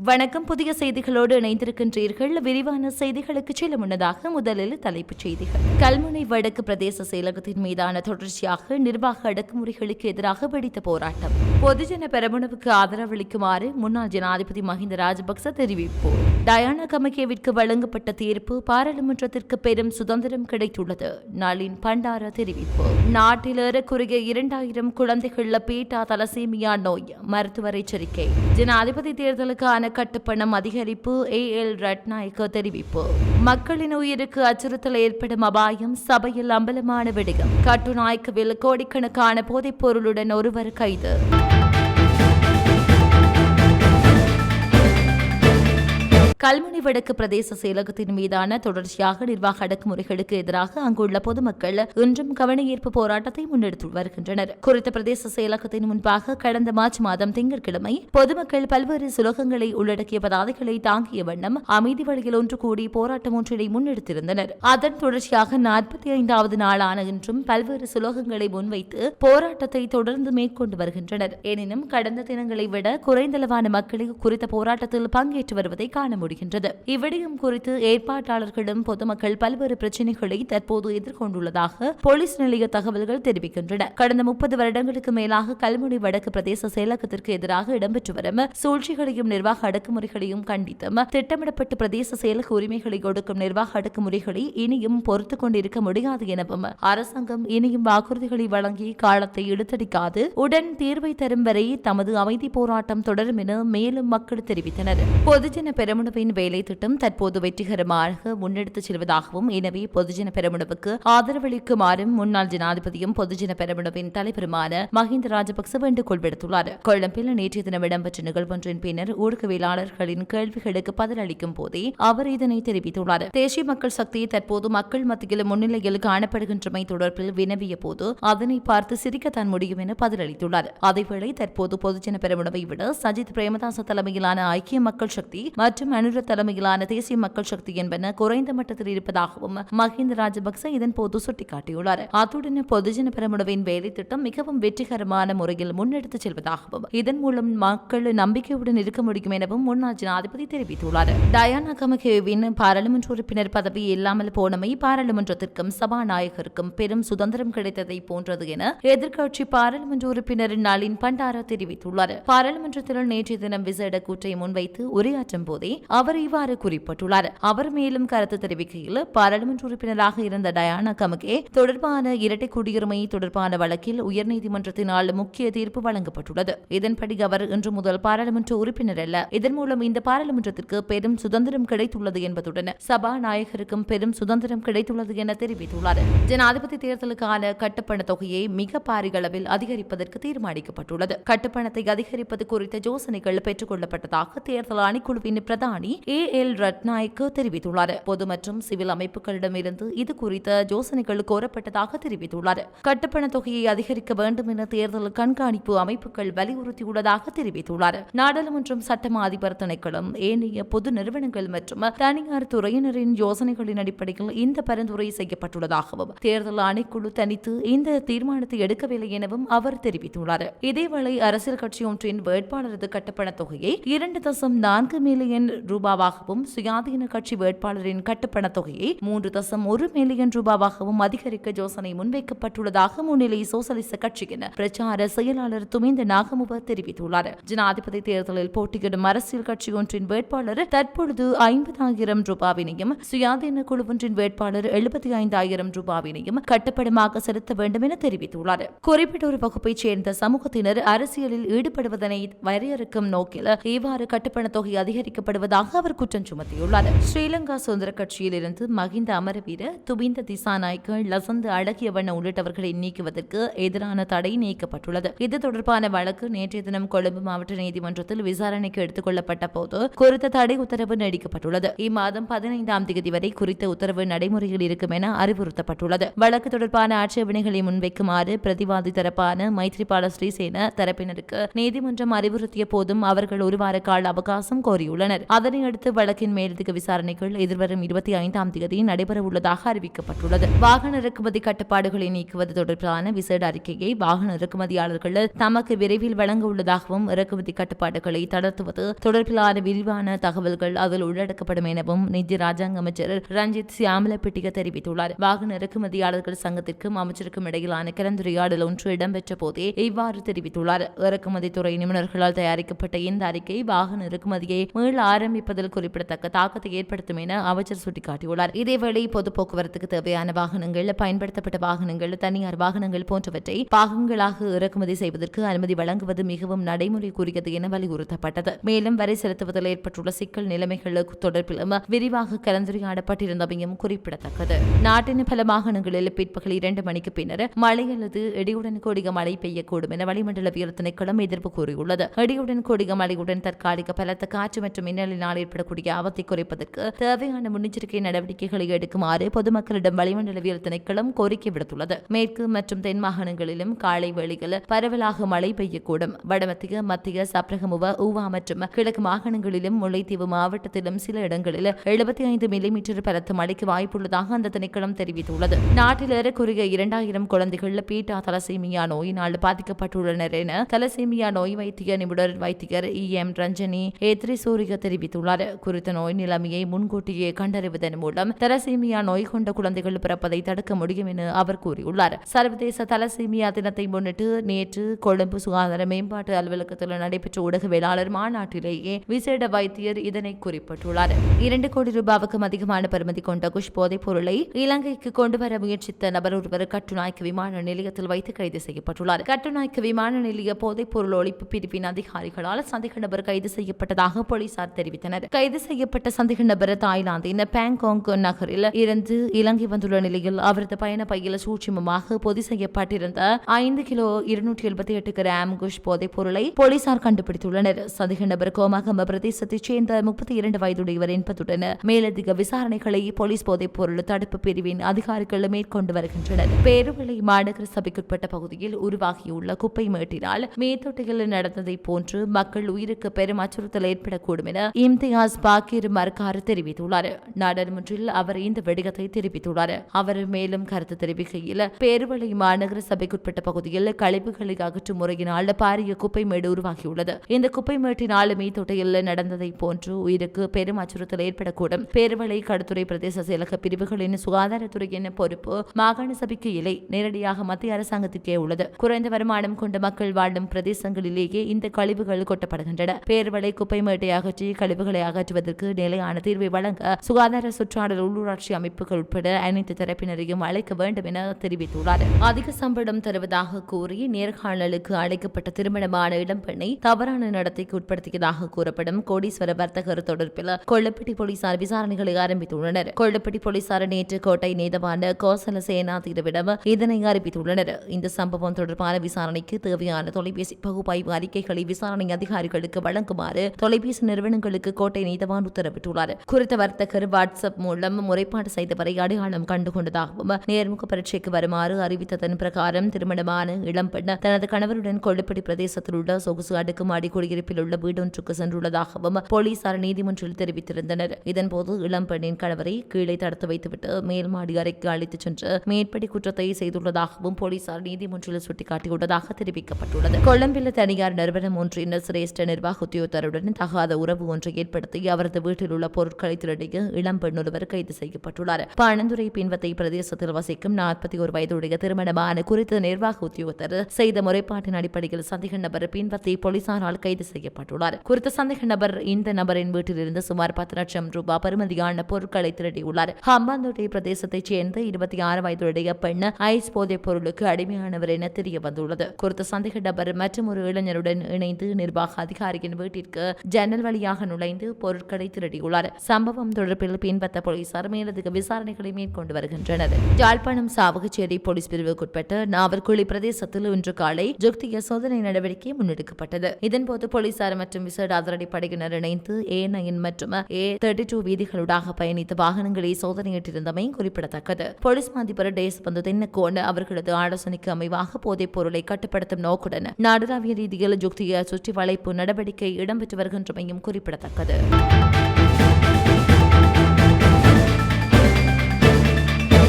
வணக்கம். புதிய செய்திகளோடு இணைந்திருக்கின்றீர்கள். விரிவான செய்திகளுக்கு செல்ல முன்னதாக முதலில் தலைப்புச் செய்திகள். கல்முனை வடக்கு பிரதேச செயலகத்தின் மீதான தொடர்ச்சியாக நிர்வாக அடக்குமுறைகளுக்கு எதிராக வெடித்த போராட்டம். பொதுஜன பெரமுனவுக்கு ஆதரவளிக்குமாறு முன்னாள் ஜனாதிபதி மஹிந்த ராஜபக்ச தெரிவிப்பு. டயானா கமகேவிற்கு வழங்கப்பட்ட தீர்ப்பு பாராளுமன்றத்திற்கு பெரும் சுதந்திரம் கிடைத்துள்ளது. நளின் பண்டார தெரிவிப்பு. நாட்டில் ஏறக்குறைய 2000 குழந்தைகள் பீட்டா தலசீமியா நோய் மருத்துவர் எச்சரிக்கை. ஜனாதிபதி தேர்தலுக்கான கட்டுப்பணம் அதிகரிப்பு ஏஎல் ரட்நாயக்க தெரிவிப்பு. மக்களின் உயிருக்கு அச்சுறுத்தல் ஏற்படும் அபாயம், சபையில் அம்பலமான விடயம். கட்டுநாயக்கவில் கோடிக்கணக்கான போதைப் பொருளுடன் ஒருவர் கைது. கல்முனை வடக்கு பிரதேச செயலகத்தின் மீதான தொடர்ச்சியாக நிர்வாக அடக்குமுறைகளுக்கு எதிராக அங்குள்ள பொதுமக்கள் இன்றும் கவனஈர்ப்பு போராட்டத்தை முன்னெடுத்து வருகின்றனர். குறித்த பிரதேச செயலகத்தின் முன்பாக கடந்த மார்ச் மாதம் திங்கட்கிழமை பொதுமக்கள் பல்வேறு சுலோகங்களை உள்ளடக்கிய பதாதைகளை தாங்கிய வண்ணம் அமைதி வழியில் ஒன்று கூடி போராட்டம் ஒன்றினை முன்னெடுத்திருந்தனர். அதன் தொடர்ச்சியாக 45வது நாளான இன்றும் பல்வேறு சுலோகங்களை முன்வைத்து போராட்டத்தை தொடர்ந்து மேற்கொண்டு வருகின்றனர். எனினும் கடந்த தினங்களை விட குறைந்தளவான மக்களை குறித்த போராட்டத்தில் பங்கேற்று வருவதை காண முடியும். இவ்விடயம் குறித்து ஏற்பாட்டாளர்களும் பொதுமக்கள் பல்வேறு பிரச்சினைகளை தற்போது எதிர்கொண்டுள்ளதாக போலீஸ் நிலைய தகவல்கள் தெரிவிக்கின்றன. கடந்த 30 வருடங்களுக்கு மேலாக கல்முனை வடக்கு பிரதேச செயலகத்திற்கு எதிராக இடம்பெற்று வரும் சூழ்ச்சிகளையும் நிர்வாக அடக்குமுறைகளையும் கண்டித்தும் திட்டமிடப்பட்ட பிரதேச செயலக உரிமைகளை கொடுக்கும் நிர்வாக அடக்குமுறைகளை இனியும் பொறுத்துக் கொண்டிருக்க முடியாது எனவும் அரசாங்கம் இனியும் வாக்குறுதிகளை வழங்கி காலத்தை இழுத்தடிக்காது உடன் தீர்வை தரும் வரை தமது அமைதி போராட்டம் தொடரும் என மேலும் மக்கள் தெரிவித்தனர். பொதுஜன பெரமுனவின் வேலை திட்டம் தற்போது வெற்றிகரமாக முன்னெடுத்துச் செல்வதாகவும், எனவே பொதுஜன பெரமுனவுக்கு ஆதரவளிக்குமாறும் முன்னாள் ஜனாதிபதியும் பொதுஜன பெரமுனவின் தலைவருமான மஹிந்த ராஜபக்ச வேண்டுகோள் விடுத்துள்ளார். கொழும்பில் நேற்றைய தினம் இடம்பெற்ற நிகழ்வொன்றின் பின்னர் ஊடகவியலாளர்களின் கேள்விகளுக்கு பதிலளிக்கும் போதே அவர் இதனை தெரிவித்துள்ளார். தேசிய மக்கள் சக்தி தற்போது மக்கள் மத்தியில் முன்னிலையில் காணப்படுகின்றமை தொடர்பில் வினவிய போது அதனை பார்த்து சிரிக்கத்தான் முடியும் என பதிலளித்துள்ளார். அதேவேளை தற்போது பொதுஜன பெரமுனவை விட சஜித் பிரேமதாச தலைமையிலான ஐக்கிய மக்கள் சக்தி மற்றும் அனுர தலைமையிலான தேசிய மக்கள் சக்தி என்பன குறைந்த மட்டத்தில் இருப்பதாகவும் மஹிந்த ராஜபக்ச இதன் போது சுட்டிக்காட்டியுள்ளார். அத்துடன் பொதுஜன பெரமுனவின் வேலை திட்டம் மிகவும் வெற்றிகரமான முறையில் முன்னெடுத்துச் செல்வதாகவும் இதன் மூலம் மக்கள் நம்பிக்கையுடன் இருக்க முடியும் எனவும் முன்னாள் ஜனாதிபதி தெரிவித்துள்ளார். டயானா கமகேவின் பாராளுமன்ற உறுப்பினர் பதவி இல்லாமல் போனமை பாராளுமன்றத்திற்கும் சபாநாயகருக்கும் பெரும் சுதந்திரம் கிடைத்ததை போன்றது என எதிர்க்கட்சி பாராளுமன்ற உறுப்பினர் நளின் பண்டார தெரிவித்துள்ளார். பாராளுமன்றத்தில் நேற்றைய தினம் விசேட கூற்றை முன்வைத்து உரையாற்றும் போதே அவர் இவ்வாறு குறிப்பிட்டுள்ளார். அவர் மேலும் கருத்து தெரிவிக்கையில், பாராளுமன்ற உறுப்பினராக இருந்த டயானா கமகே தொடர்பான இரட்டை குடியுரிமை தொடர்பான வழக்கில் உயர்நீதிமன்றத்தினால் முக்கிய தீர்ப்பு வழங்கப்பட்டுள்ளது. இதன்படி அவர் இன்று முதல் பாராளுமன்ற உறுப்பினர் அல்ல. இதன் மூலம் இந்த பாராளுமன்றத்திற்கு பெரும் சுதந்திரம் கிடைத்துள்ளது என்பதுடன் சபாநாயகருக்கும் பெரும் சுதந்திரம் கிடைத்துள்ளது என தெரிவித்துள்ளார். ஜனாதிபதி தேர்தலுக்கான கட்டுப்பண தொகையை மிக பாரிய அளவில் அதிகரிப்பதற்கு தீர்மானிக்கப்பட்டுள்ளது. கட்டுப்பணத்தை அதிகரிப்பது குறித்த யோசனைகள் பெற்றுக் கொள்ளப்பட்டதாக தேர்தல் ஆணைக்குழுவின் பிரதானி ஏஎல் ரட்நாயக்க தெரிவித்துள்ளார். பொது மற்றும் சிவில் அமைப்புகளிடமிருந்து இது குறித்த யோசனைகள் கோரப்பட்டதாக தெரிவித்துள்ளார். கட்டுப்பண தொகையை அதிகரிக்க வேண்டும் என தேர்தல் கண்காணிப்பு அமைப்புகள் வலியுறுத்தியுள்ளதாக தெரிவித்துள்ளார். நாடாளுமன்றம், சட்டமா அதிபர் திணைக்களம், ஏனைய பொது நிறுவனங்கள் மற்றும் தனியார் துறையினரின் யோசனைகளின் அடிப்படையில் இந்த பரிந்துரை செய்யப்பட்டுள்ளதாகவும் தேர்தல் ஆணைக்குழு தனித்து இந்த தீர்மானத்தை எடுக்கவில்லை எனவும் அவர் தெரிவித்துள்ளார். இதேவேளை அரசியல் கட்சி ஒன்றின் வேட்பாளரது கட்டுப்பண தொகையை 2.4 மில்லியன் ரூபாவாகவும் சுயாதீன கட்சி வேட்பாளரின் கட்டுப்பண தொகையை 3.1 மில்லியன் ரூபாவாகவும் அதிகரிக்க யோசனை முன்வைக்கப்பட்டுள்ளதாக முன்னிலை சோசலிச கட்சியின் பிரச்சார செயலாளர் துமிந்த நாகமுவ தெரிவித்துள்ளார். ஜனாதிபதி தேர்தலில் போட்டியிடும் அரசியல் கட்சி ஒன்றின் வேட்பாளர் தற்பொழுது 50,000 ரூபாவினையும் சுயாதீன குழுவொன்றின் வேட்பாளர் 75,000 ரூபாவினையும் கட்டுப்பணமாக செலுத்த வேண்டும் என தெரிவித்துள்ளார். குறிப்பிட்ட ஒரு வகுப்பைச் சேர்ந்த சமூகத்தினர் அரசியலில் ஈடுபடுவதனை வரையறுக்கும் நோக்கில் இவ்வாறு கட்டுப்பண தொகை அதிகரிக்கப்படுவதாக அவர் குற்றம் சுமத்தியுள்ளார். ஸ்ரீலங்கா சுதந்திர கட்சியில் இருந்து மஹிந்த அமரவீர, துபிந்த திசாநாயக்க, லசந்த அழகியவண்ண உள்ளிட்டவர்களை நீக்குவதற்கு எதிரான தடை நீக்கப்பட்டுள்ளது. இது தொடர்பான வழக்கு நேற்றைய தினம் கொழும்பு மாவட்ட நீதிமன்றத்தில் விசாரணைக்கு எடுத்துக் கொள்ளப்பட்ட போது குறித்த தடை உத்தரவு நீடிக்கப்பட்டுள்ளது. இம்மாதம் 15ஆம் தேதி வரை குறித்த உத்தரவு நடைமுறையில் இருக்கும் என அறிவுறுத்தப்பட்டுள்ளது. வழக்கு தொடர்பான ஆட்சேபனைகளை முன்வைக்குமாறு பிரதிவாதி தரப்பான மைத்ரிபால ஸ்ரீசேன தரப்பினருக்கு நீதிமன்றம் அறிவுறுத்திய போதும் அவர்கள் ஒரு வார கால அவகாசம் கோரியுள்ளனர். அதன் அதனையடுத்து வழக்கின் மேலதிக விசாரணைகள் எதிர்வரும் 25ஆம் தேதி நடைபெறவுள்ளதாக அறிவிக்கப்பட்டுள்ளது. வாகன இறக்குமதி கட்டுப்பாடுகளை நீக்குவது தொடர்பான விசேட அறிக்கையை வாகன இறக்குமதியாளர்கள் தமக்கு விரைவில் வழங்க உள்ளதாகவும் இறக்குமதி கட்டுப்பாடுகளை தளர்த்துவது தொடர்பிலான விரிவான தகவல்கள் அதில் உள்ளடக்கப்படும் எனவும் நிதி ராஜாங்க அமைச்சர் ரஞ்சித் சியாமலப்பிட்டிக தெரிவித்துள்ளார். வாகன இறக்குமதியாளர்கள் சங்கத்திற்கும் அமைச்சருக்கும் இடையிலான கலந்துரையாடல் ஒன்று இடம்பெற்ற போதே இவ்வாறு தெரிவித்துள்ளார். இறக்குமதி துறை நிபுணர்களால் தயாரிக்கப்பட்ட இந்த அறிக்கை வாகன இறக்குமதியை மீள ஆரம்பிப்பதில் குறிப்பிடத்தக்க தாக்கத்தை ஏற்படுத்தும் என அமைச்சர் சுட்டிக்காட்டியுள்ளார். இதேவேளை பொது போக்குவரத்துக்கு தேவையான வாகனங்கள், பயன்படுத்தப்பட்ட வாகனங்கள், தனியார் வாகனங்கள் போன்றவற்றை பாகங்களாக இறக்குமதி செய்வதற்கு அனுமதி வழங்குவது மிகவும் நடைமுறைக்குரியது என வலியுறுத்தப்பட்டது. மேலும் வரி செலுத்துவதில் ஏற்பட்டுள்ள சிக்கல் நிலைமைகள் தொடர்பிலும் விரிவாக கலந்துரையாடப்பட்டிருந்தமையும் குறிப்பிடத்தக்கது. நாட்டின் பல மாகாணங்களில் பிற்பகல் 2 மணிக்கு பின்னர் மழை அல்லது இடியுடன் கூடிய மழை பெய்யக்கூடும் என வளிமண்டலவியல் திணைக்களம் எதிர்ப்பு கூறியுள்ளது. இடியுடன் கூடிய மழையுடன் தற்காலிக பலத்த காற்று மற்றும் மின்னலினால் ஏற்படக்கூடிய ஆபத்தை குறைப்பதற்கு தேவையான முன்னெச்சரிக்கை நடவடிக்கைகளை எடுக்குமாறு பொதுமக்களிடம் வளிமண்டலவியல் திணைக்களம் கோரிக்கை விடுத்துள்ளது. மேற்கு மற்றும் தென் மாகாணங்களிலும் காலை வேளையில் பரவலாக மழை பெய்யக்கூடும். வடமத்திய, மத்திய, சப்ரகமுவ, ஊவா மற்றும் கிழக்கு மாகாணங்களிலும் முல்லைத்தீவு மாவட்டத்திலும் சில இடங்களில் 75 மில்லிமீட்டர் பலத்த மழைக்கு வாய்ப்புள்ளதாக அந்த திணைக்களம் தெரிவித்துள்ளது. நாட்டில் ஏறக்குறைய 2000 குழந்தைகள் பீட்டா தலசீமியா நோயினால் பாதிக்கப்பட்டுள்ளனர் என தலசீமியா நோய் வைத்திய நிபுணர் வைத்தியர் EM ரஞ்சனி ஏத்ரிசூரிய தெரிவித்துள்ளார். குறித்த நோய் நிலைமையை முன்கூட்டியே கண்டறிவதன் மூலம் தலசீமியா நோய் கொண்ட குழந்தைகள் பிறப்பதை தடுக்க முடியும் என அவர் கூறியுள்ளார். சர்வதேச தலசீமியா தினத்தை முன்னிட்டு நேற்று கொழும்பு சுகாதார மேம்பாட்டு அலுவலகத்தில் நடைபெற்ற ஊடகவியலாளர் மாநாட்டிலேயே விசேட வைத்தியர் இதனை குறிப்பிட்டுள்ளார். 2 கோடி ரூபாவுக்கும் அதிகமான பெறுமதி கொண்ட குஷ் போதைப் பொருளை இலங்கைக்கு கொண்டுவர முயற்சித்த நபர் ஒருவர் கட்டுநாயக்க விமான நிலையத்தில் வைத்து கைது செய்யப்பட்டுள்ளார். கட்டுநாயக்க விமான நிலைய போதைப் பொருள் ஒழிப்பு பிரிவின் அதிகாரிகளால் சந்தேக நபர் கைது செய்யப்பட்டதாக போலீசார் தெரிவித்தனர். கைது செய்யப்பட்ட சந்தேக நபர் தாய்லாந்தின் பாங்காங் நகரில் இருந்து இலங்கை வந்துள்ள நிலையில் அவரது பயண பையில் சூட்சுமமாக பொதி செய்யப்பட்டிருந்த 5 கிலோ 278 கிராம் குஷ் போதைப் பொருளை போலீசார் கண்டுபிடித்துள்ளனர். சந்தேக நபர் கோமாகம பிரதேசத்தைச் சேர்ந்த 32 வயதுடையவர் என்பதுடன் மேலதிக விசாரணைகளை போலீஸ் போதைப் பொருள் தடுப்பு பிரிவின் அதிகாரிகள் மேற்கொண்டு வருகின்றனர். பேருவளை மாநகர சபைக்குட்பட்ட பகுதியில் உருவாகியுள்ள குப்பை மேட்டினால் மேத்தொட்டியில் நடந்ததை போன்று மக்கள் உயிருக்கு பெரும் அச்சுறுத்தல் ஏற்படக்கூடும் என இம்தியாஸ் பாக்கீர் மர்கார் தெரிவித்துள்ளார். நாடாளுமன்றில் அவர் இந்த விடயத்தை தெரிவித்துள்ளார். அவர் மேலும் கருத்து தெரிவிக்கையில் பேருவளை மாநகர சபைக்குட்பட்ட பகுதியில் கழிவுகளை அகற்றும் முறையினால் பாரிய குப்பை மேடு உருவாகியுள்ளது. இந்த குப்பை மேட்டினால் மேத்தொட்டியில் நடந்ததை போன்று உயிருக்கு பெரும் அச்சுறுத்தல் ஏற்படக்கூடும். பேருவளை கடத்துறை பிரதேச செயலக பிரிவுகளின் சுகாதாரத்துறையின் பொறுப்பு மாகாண சபைக்கு இல்லை, நேரடியாக மத்திய அரசாங்கத்துக்கே உள்ளது. குறைந்த வருமானம் கொண்ட மக்கள் வாழும் பிரதேசங்களிலேயே இந்த கழிவுகள் கொட்டப்படுகின்றன. பேருவளை குப்பை மேட்டை அகற்றி கழிவுகளை அகற்றுவதற்கு நிலையான தீர்வை வழங்க சுகாதார, சுற்றாடல், உள்ளூராட்சி அமைப்புகள் உட்பட அனைத்து தரப்பினரையும் அழைக்க வேண்டும் என தெரிவித்துள்ளார். அதிக சம்பளம் தருவதாக கூறி நேர்காணலுக்கு அழைக்கப்பட்ட திருமணமான இளம்பெண்ணை தவறான நடத்தைக்கு உட்படுத்தியதாக கூறப்படும் கோடீஸ்வர வர்த்தகர் தொடர்பில் கொள்ளப்பட்டி போலீசார் விசாரணைகளை ஆரம்பித்துள்ளனர். கொள்ளப்பட்டி போலீசார் நேற்று கோட்டை நீதவான் கோசல சேனாதிரவிடம் இதனை அறிவித்துள்ளனர். இந்த சம்பவம் தொடர்பான விசாரணைக்கு தேவையான தொலைபேசி பகுப்பாய்வு அறிக்கைகளை விசாரணை அதிகாரிகளுக்கு வழங்குமாறு தொலைபேசி நிறுவனங்களுக்கு கோட்டை நீதவான் உத்தரவிட்டுள்ளார். குறித்த வர்த்தகர் வாட்ஸ்அப் மூலம் முறைப்பாடு செய்தவரை அடையாளம் கண்டுகொண்டதாகவும் நேர்முக பரீட்சைக்கு வருமாறு அறிவித்ததன் பிரகாரம் திருமணமான இளம்பெண் தனது கணவருடன் கொள்ளுப்பட்டி பிரதேசத்தில் உள்ள சொகுசு அடுக்குமாடி குடியிருப்பில் உள்ள வீடொன்றுக்கு சென்றுள்ளதாகவும் போலீசார் நீதிமன்றில் தெரிவித்திருந்தனர். இதன்போது இளம்பெண்ணின் கணவரை கீழே தடுத்து வைத்துவிட்டு மேல்மாடி அறைக்கு அழைத்துச் சென்று மேற்படி குற்றத்தை செய்துள்ளதாகவும் போலீசார் நீதிமன்றில் சுட்டிக்காட்டியுள்ளதாக தெரிவிக்கப்பட்டுள்ளது. கொழும்பில் தனியார் நிறுவனம் ஒன்றின் சிரேஷ்ட நிர்வாக உத்தியோகத்தருடன் தகாத உறவு ஒன்றை ஏற்படுத்தி அவரது வீட்டில் உள்ள பொருட்களை திருடிய இளம்பெண் ஒருவர் கைது செய்யப்பட்டுள்ளார். பணந்துறை பின்வத்தை பிரதேசத்தில் வசிக்கும் 41 வயதுடைய திருமணமான குறித்த நிர்வாக உத்தியோகத்தர் செய்த முறைப்பாட்டின் அடிப்படையில் சந்தேக நபர் பின்வத்தை போலீசாரால் கைது செய்யப்பட்டுள்ளார். குறித்த சந்தேக நபர் இந்த நபரின் வீட்டிலிருந்து சுமார் 10 லட்சம் ரூபாய் பெறுமதியான பொருட்களை திருடியுள்ளார். ஹம்பாந்தோட்டை பிரதேசத்தைச் சேர்ந்த 26 வயதுடைய பெண் ஐஸ் போதைப் பொருளுக்கு அடிமையானவர் என தெரிய வந்துள்ளது. குறித்த சந்தேக நபர் மற்றும் ஒரு இளைஞருடன் இணைந்து நிர்வாக அதிகாரியின் வீட்டிற்கு ஜன்னல் வழியாக நுழைந்து பொருட்களை திருடியுள்ளார். சம்பவம் தொடர்பில் பின்பற்ற போலீசார் மேலதிக விசாரணைகளை மேற்கொண்டு வருகின்றனர். யாழ்ப்பாணம் சாவகச்சேரி போலீஸ் பிரிவுக்குட்பட்ட நாவற்குழி பிரதேசத்தில் இன்று காலை ஜுக்திய சோதனை நடவடிக்கை முன்னெடுக்கப்பட்டது. இதன்போது போலீசார் மற்றும் விசேட அதிரடிப்படையினர் இணைந்து A9 மற்றும் A32 வீதிகளூடாக பயணித்த வாகனங்களை சோதனையிட்டிருந்தமை குறிப்பிடத்தக்கது. போலீஸ் அதிபர் தேசபந்து தென்னக்கோன் அவர்களது ஆலோசனைக்கு அமைவாக போதைப் பொருளை கட்டுப்படுத்தும் நோக்குடன் நாடளாவிய ரீதியில் ஜுக்திய சுற்றி வளைப்பு நடவடிக்கை இடம்பெற்று வருகின்றமையும் குறிப்பிடத்தக்கது. குறிப்பிடத்தக்கது.